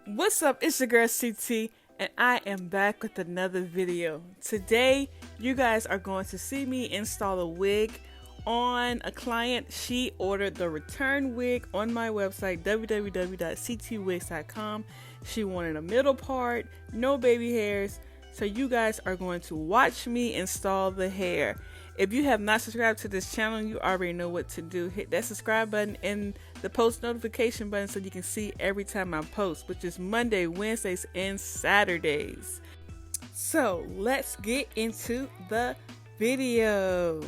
What's up? It's your girl CT, and I am back with another video. Today, you guys are going to see me install a wig on a client. She ordered the return wig on my website, www.ctwigs.com. She wanted a middle part, no baby hairs, so you guys are going to watch me install the hair. If you have not subscribed to this channel, you already know what to do. Hit that subscribe button and the post notification button so you can see every time I post, which is Monday, Wednesdays, and Saturdays. So let's get into the video.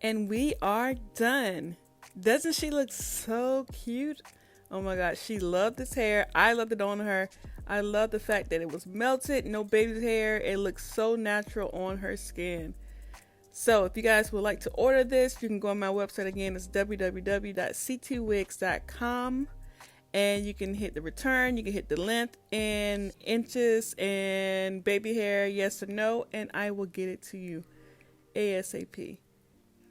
And we are done. Doesn't she look so cute? Oh my god, she loved this hair. I loved it on her. I love the fact that it was melted, no baby hair. It looks so natural on her skin. So if you guys would like to order this, you can go on my website again. It's www.ctwigs.com. And you can hit the return, you can hit the length in inches and baby hair, yes or no, and I will get it to you ASAP.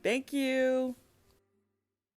Thank you.